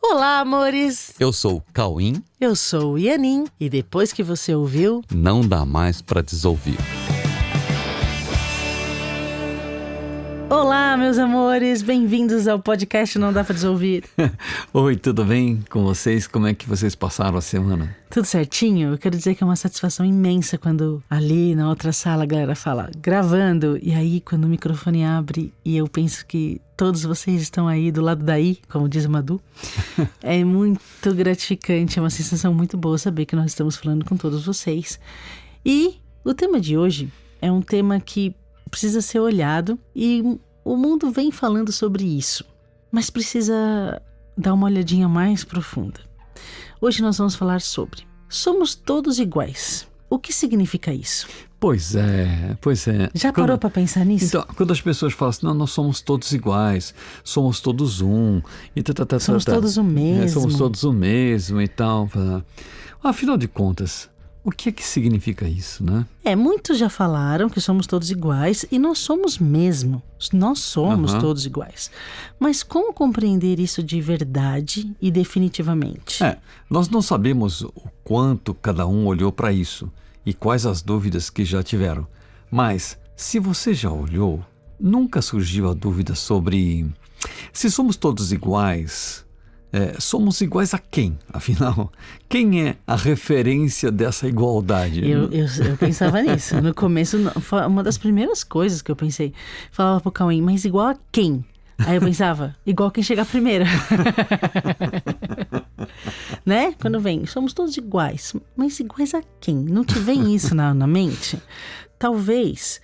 Olá, amores! Eu sou o Cauim. Eu sou o Ianin. E depois que você ouviu, Não dá mais pra desouvir. olá, meus amores! Bem-vindos ao podcast Não Dá Pra Desouvir. Oi, tudo bem com vocês? Como é que vocês passaram a semana? Tudo certinho? Eu quero dizer que é uma satisfação imensa quando ali na outra sala a galera fala gravando. E aí quando o microfone abre e eu penso que todos vocês estão aí do lado daí, como diz o Madu. É muito gratificante, é uma sensação muito boa saber que nós estamos falando com todos vocês. E o tema de hoje é um tema que precisa ser olhado e o mundo vem falando sobre isso, mas precisa dar uma olhadinha mais profunda. Hoje nós vamos falar sobre somos todos iguais. O que significa isso? Pois é. Já parou para pensar nisso? Então, quando as pessoas falam assim, não, nós somos todos iguais, somos todos um, e Somos todos o mesmo. somos todos o mesmo e tal. Afinal de contas, o que é que significa isso, né? Muitos já falaram que somos todos iguais e nós somos mesmo. Nós somos todos iguais. Mas como compreender isso de verdade e definitivamente? Nós não sabemos o quanto cada um olhou para isso e quais as dúvidas que já tiveram. Mas, se você já olhou, nunca surgiu a dúvida sobre se somos todos iguais. Somos iguais a quem, afinal? Quem é a referência dessa igualdade? Eu pensava nisso. No começo, uma das primeiras coisas que eu pensei, falava pro Cauim, mas igual a quem? Aí eu pensava, igual quem chegar primeiro. Né? Quando vem, somos todos iguais. Mas iguais a quem? Não te vem isso na mente? Talvez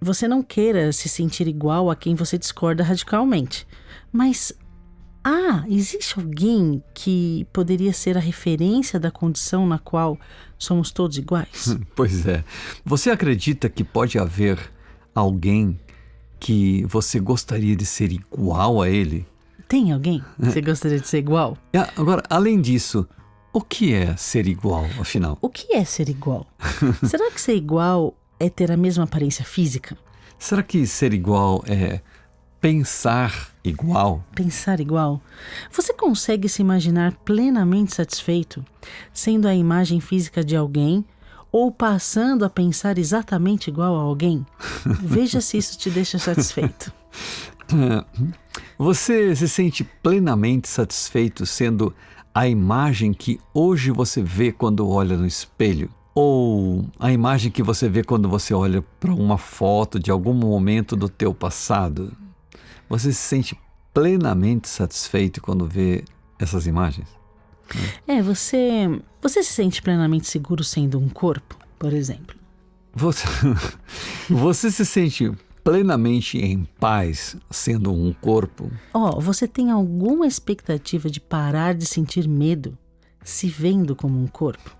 você não queira se sentir igual a quem você discorda radicalmente. Mas existe alguém que poderia ser a referência da condição na qual somos todos iguais? Pois é. Você acredita que pode haver alguém que você gostaria de ser igual a ele? Tem alguém que você gostaria de ser igual? Agora, além disso, o que é ser igual, afinal? O que é ser igual? Será que ser igual é ter a mesma aparência física? Será que ser igual é pensar igual? Pensar igual? Você consegue se imaginar plenamente satisfeito sendo a imagem física de alguém ou passando a pensar exatamente igual a alguém? Veja se isso te deixa satisfeito. Você se sente plenamente satisfeito sendo a imagem que hoje você vê quando olha no espelho? Ou a imagem que você vê quando você olha para uma foto de algum momento do teu passado? Você se sente plenamente satisfeito quando vê essas imagens? Você se sente plenamente seguro sendo um corpo, por exemplo? Você se sente plenamente em paz sendo um corpo? Você tem alguma expectativa de parar de sentir medo se vendo como um corpo?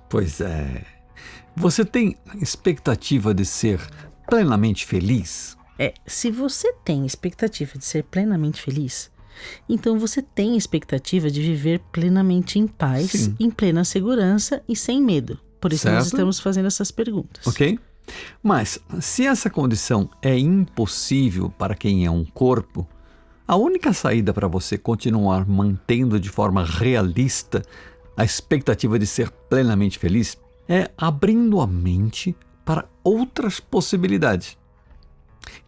Pois é. Você tem expectativa de ser plenamente feliz? Se você tem expectativa de ser plenamente feliz, então você tem expectativa de viver plenamente em paz, Sim. em plena segurança e sem medo. Por isso nós estamos fazendo essas perguntas. Ok? Mas, se essa condição é impossível para quem é um corpo, a única saída para você continuar mantendo de forma realista a expectativa de ser plenamente feliz é abrindo a mente para outras possibilidades,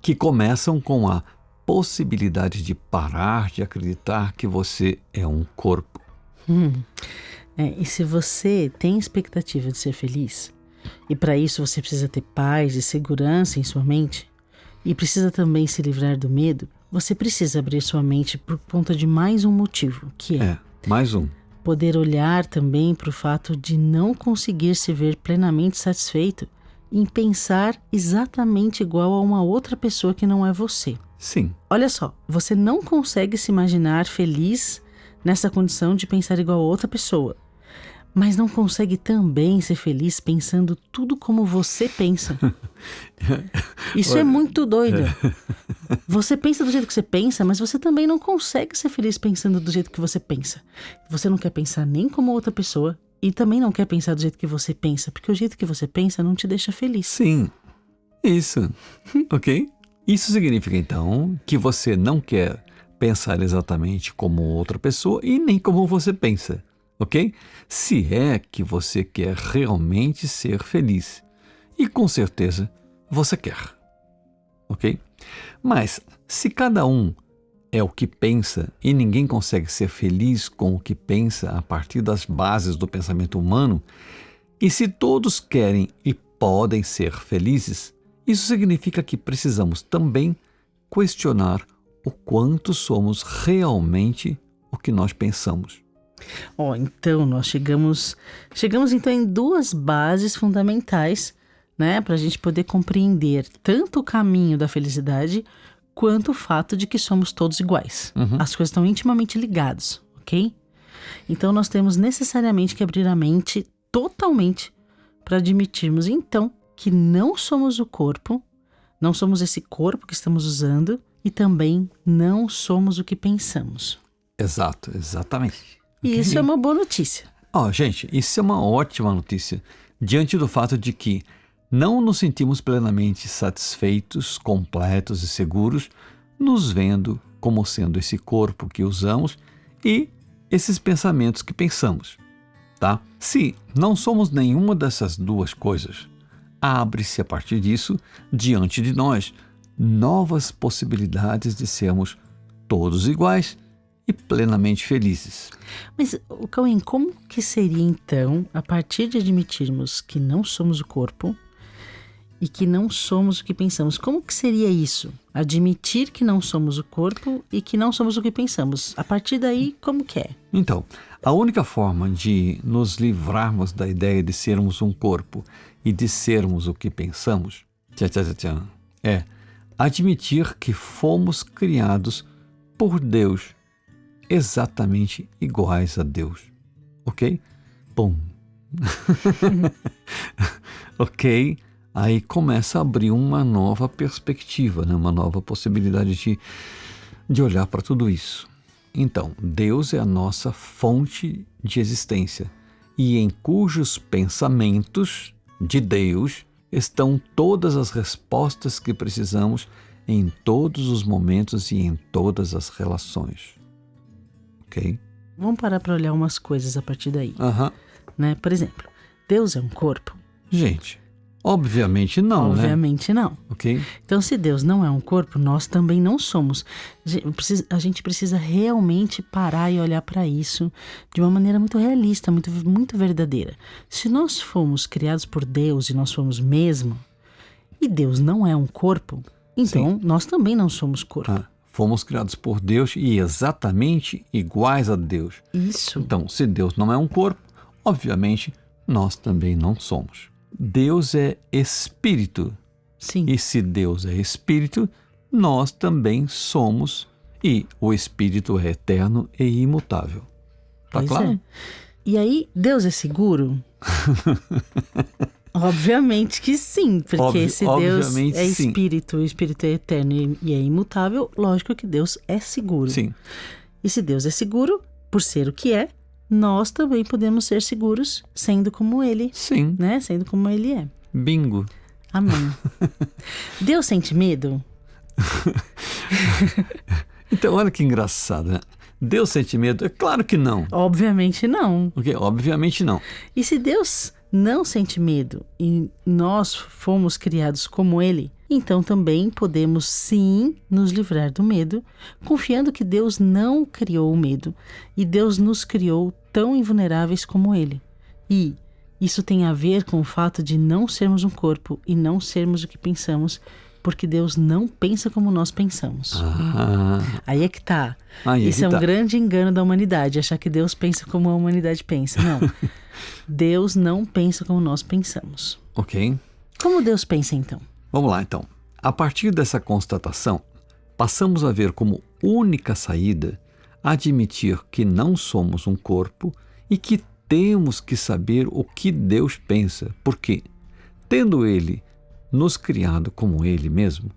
que começam com a possibilidade de parar de acreditar que você é um corpo. E se você tem expectativa de ser feliz, e para isso você precisa ter paz e segurança em sua mente, e precisa também se livrar do medo, você precisa abrir sua mente por conta de mais um motivo, que é mais um. Poder olhar também para o fato de não conseguir se ver plenamente satisfeito em pensar exatamente igual a uma outra pessoa que não é você. Sim. Olha só, você não consegue se imaginar feliz nessa condição de pensar igual a outra pessoa, mas não consegue também ser feliz pensando tudo como você pensa. Isso é muito doido. Você pensa do jeito que você pensa, mas você também não consegue ser feliz pensando do jeito que você pensa. Você não quer pensar nem como outra pessoa e também não quer pensar do jeito que você pensa, porque o jeito que você pensa não te deixa feliz. Sim, isso. Ok? Isso significa, então, que você não quer pensar exatamente como outra pessoa e nem como você pensa, ok? Se é que você quer realmente ser feliz. E com certeza você quer, ok? Mas se cada um é o que pensa e ninguém consegue ser feliz com o que pensa a partir das bases do pensamento humano, e se todos querem e podem ser felizes, isso significa que precisamos também questionar o quanto somos realmente o que nós pensamos. Então nós chegamos então em duas bases fundamentais, né, para a gente poder compreender tanto o caminho da felicidade quanto o fato de que somos todos iguais. As coisas estão intimamente ligadas, ok? Então nós temos necessariamente que abrir a mente totalmente para admitirmos então que não somos o corpo, não somos esse corpo que estamos usando e também não somos o que pensamos. Exato, exatamente. E isso é uma boa notícia. Gente, isso é uma ótima notícia, diante do fato de que não nos sentimos plenamente satisfeitos, completos e seguros, nos vendo como sendo esse corpo que usamos e esses pensamentos que pensamos, tá? Se não somos nenhuma dessas duas coisas, abre-se a partir disso, diante de nós, novas possibilidades de sermos todos iguais e plenamente felizes. Mas, Cauê, como que seria então, a partir de admitirmos que não somos o corpo e que não somos o que pensamos, como que seria isso? Admitir que não somos o corpo e que não somos o que pensamos. A partir daí, como que é? Então, a única forma de nos livrarmos da ideia de sermos um corpo e de sermos o que pensamos é admitir que fomos criados por Deus, exatamente iguais a Deus, ok? Pum. Ok? Aí começa a abrir uma nova perspectiva, né? Uma nova possibilidade de olhar para tudo isso. Então, Deus é a nossa fonte de existência e em cujos pensamentos de Deus estão todas as respostas que precisamos em todos os momentos e em todas as relações. Ok? Vamos parar para olhar umas coisas a partir daí. Né? Por exemplo, Deus é um corpo? Gente, obviamente não, Obviamente não. Ok? Então, se Deus não é um corpo, nós também não somos. A gente precisa realmente parar e olhar para isso de uma maneira muito realista, muito, muito verdadeira. Se nós fomos criados por Deus e nós somos mesmo, e Deus não é um corpo, então nós também não somos corpo. Fomos criados por Deus e exatamente iguais a Deus. Isso. Então, se Deus não é um corpo, obviamente nós também não somos. Deus é espírito. Sim. E se Deus é espírito, nós também somos. E o espírito é eterno e imutável. Tá claro? É. E aí, Deus é seguro? Obviamente que sim, porque se Deus é espírito, o espírito é eterno e é imutável, lógico que Deus é seguro. Sim. E se Deus é seguro, por ser o que é, nós também podemos ser seguros sendo como Ele. Sim. Né? Sendo como Ele é. Bingo. Amém. Deus sente medo? Então, olha que engraçado, né? Deus sente medo? É claro que não. Obviamente não. Ok, obviamente não. E se Deus não sente medo e nós fomos criados como Ele, então também podemos sim nos livrar do medo, confiando que Deus não criou o medo e Deus nos criou tão invulneráveis como Ele. E isso tem a ver com o fato de não sermos um corpo e não sermos o que pensamos, porque Deus não pensa como nós pensamos. Aí é que tá. Isso é um grande engano da humanidade, achar que Deus pensa como a humanidade pensa. Não. Deus não pensa como nós pensamos. Ok. Como Deus pensa, então? Vamos lá, então. A partir dessa constatação, passamos a ver como única saída admitir que não somos um corpo e que temos que saber o que Deus pensa. Porque, tendo Ele nos criado como Ele mesmo,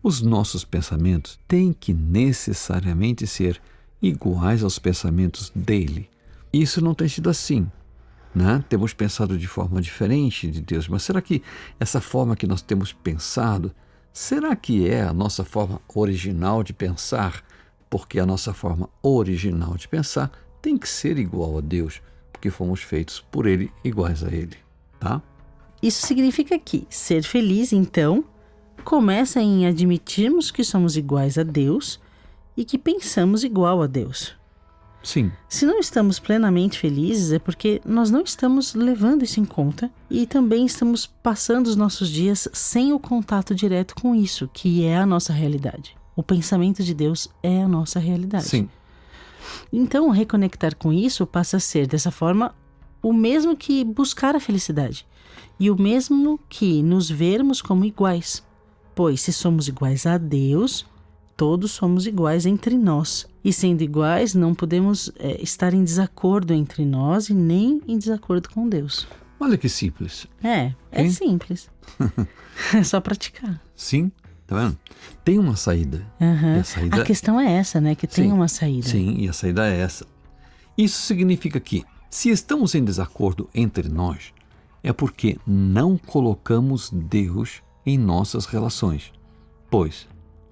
os nossos pensamentos têm que necessariamente ser iguais aos pensamentos dele. Isso não tem sido assim, né? Temos pensado de forma diferente de Deus, mas será que essa forma que nós temos pensado, será que é a nossa forma original de pensar? porque a nossa forma original de pensar tem que ser igual a Deus, porque fomos feitos por Ele, iguais a Ele, tá? Isso significa que ser feliz, então, começa em admitirmos que somos iguais a Deus e que pensamos igual a Deus. Sim. Se não estamos plenamente felizes é porque nós não estamos levando isso em conta e também estamos passando os nossos dias sem o contato direto com isso, que é a nossa realidade. O pensamento de Deus é a nossa realidade. Sim. Então, reconectar com isso passa a ser, dessa forma, o mesmo que buscar a felicidade e o mesmo que nos vermos como iguais. Pois, se somos iguais a Deus, todos somos iguais entre nós. E sendo iguais, não podemos estar em desacordo entre nós e nem em desacordo com Deus. Olha que simples. É Hein? simples. É só praticar. Sim, tá vendo? Tem uma saída. Uhum. E a saída... A questão é essa, né? Que tem Sim, uma saída. Sim, e a saída é essa. Isso significa que, se estamos em desacordo entre nós, é porque não colocamos Deus em nossas relações. Pois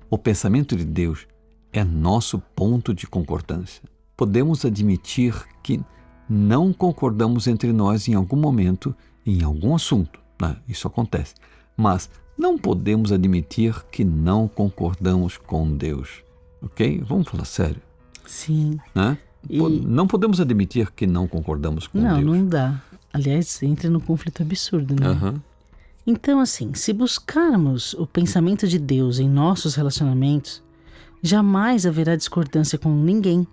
o pensamento de Deus é nosso ponto de concordância. Podemos admitir que não concordamos entre nós em algum momento, em algum assunto, né? Isso acontece. Mas não podemos admitir que não concordamos com Deus. Ok? Vamos falar sério. Sim. Né? Não podemos admitir que não concordamos com Deus. Não dá. Aliás, entra num conflito absurdo, né? Uhum. Então, assim, se buscarmos o pensamento de Deus em nossos relacionamentos, jamais haverá discordância com ninguém,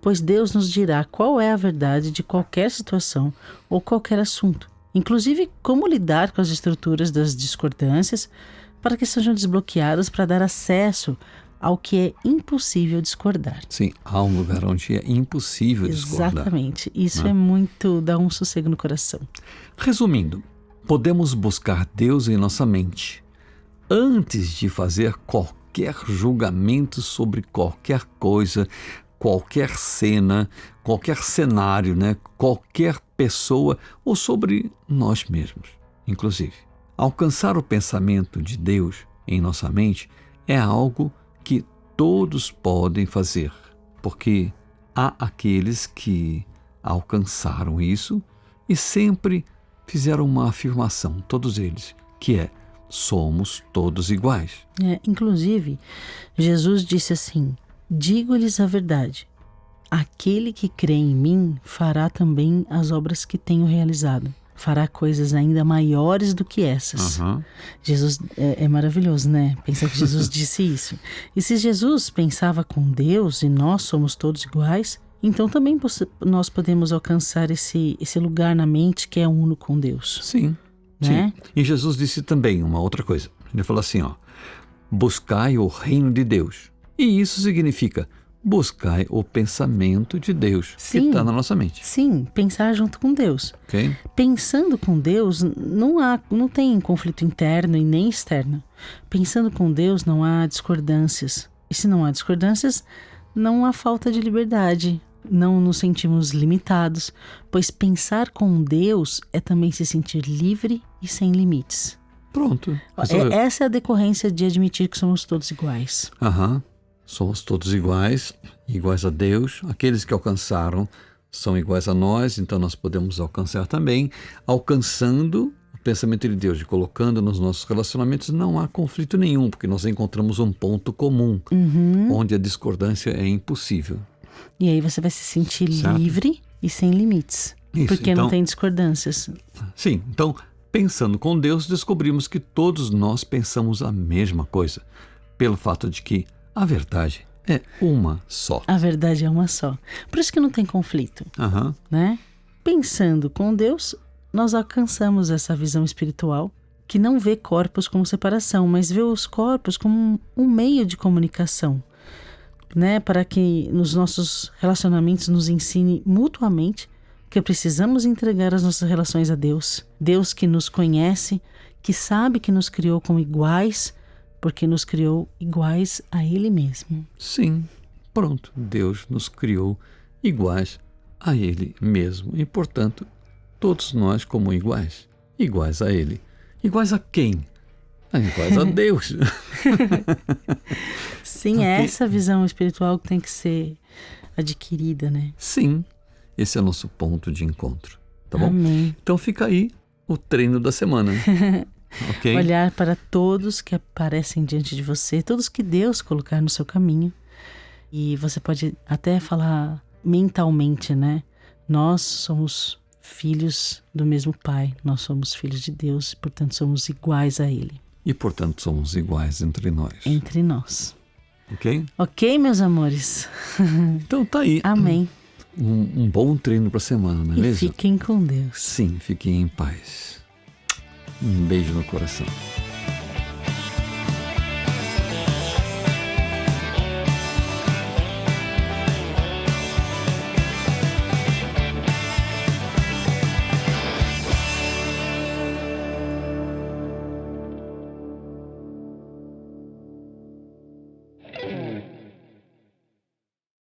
pois Deus nos dirá qual é a verdade de qualquer situação ou qualquer assunto, inclusive como lidar com as estruturas das discordâncias para que sejam desbloqueadas para dar acesso ao que é impossível discordar. Sim, há um lugar onde é impossível discordar. Exatamente. Isso né? é muito, dá um sossego no coração. Resumindo, podemos buscar Deus em nossa mente antes de fazer qualquer julgamento sobre qualquer coisa, qualquer cena, qualquer cenário, né? Qualquer pessoa ou sobre nós mesmos, inclusive. Alcançar o pensamento de Deus em nossa mente é algo que todos podem fazer, porque há aqueles que alcançaram isso e sempre fizeram uma afirmação, todos eles, que é: somos todos iguais. Inclusive, Jesus disse assim: digo-lhes a verdade, aquele que crê em mim fará também as obras que tenho realizado. Fará coisas ainda maiores do que essas. Uhum. Jesus é maravilhoso, né? Pensar que Jesus disse isso. E se Jesus pensava com Deus e nós somos todos iguais, então também nós podemos alcançar esse lugar na mente que é uno com Deus. Sim, né? Sim. E Jesus disse também uma outra coisa. Ele falou assim, buscai o reino de Deus. E isso significa buscai o pensamento de Deus que está na nossa mente. Sim, pensar junto com Deus. Okay? Pensando com Deus, não tem conflito interno e nem externo. Pensando com Deus, não há discordâncias. E se não há discordâncias, não há falta de liberdade. Não nos sentimos limitados, pois pensar com Deus é também se sentir livre e sem limites. Pronto. Essa é a decorrência de admitir que somos todos iguais. Somos todos iguais, iguais a Deus. Aqueles que alcançaram são iguais a nós, então nós podemos alcançar também. Alcançando o pensamento de Deus e colocando nos nossos relacionamentos, não há conflito nenhum, porque nós encontramos um ponto comum, onde a discordância é impossível. E aí você vai se sentir livre e sem limites, porque então, não tem discordâncias. Sim, então, pensando com Deus, descobrimos que todos nós pensamos a mesma coisa, pelo fato de que a verdade é uma só. A verdade é uma só. Por isso que não tem conflito. Né? Pensando com Deus, nós alcançamos essa visão espiritual que não vê corpos como separação, mas vê os corpos como um meio de comunicação, né? Para que nos nossos relacionamentos nos ensine mutuamente que precisamos entregar as nossas relações a Deus. Deus que nos conhece, que sabe que nos criou como iguais, porque nos criou iguais a Ele mesmo. Sim, pronto. Deus nos criou iguais a Ele mesmo. E, portanto, todos nós como iguais. Iguais a Ele. Iguais a quem? Iguais a Deus. Sim, é essa visão espiritual que tem que ser adquirida, né? Sim, esse é o nosso ponto de encontro, tá bom? Amém. Então fica aí o treino da semana, ok? Olhar para todos que aparecem diante de você, todos que Deus colocar no seu caminho. E você pode até falar mentalmente, né? Nós somos filhos do mesmo Pai, nós somos filhos de Deus e, portanto, somos iguais a Ele. E, portanto, somos iguais entre nós. Entre nós. Ok? Ok, meus amores? Então tá aí. Amém. Um bom treino pra semana, não é E mesmo? fiquem com Deus. Sim, fiquem em paz. Um beijo no coração.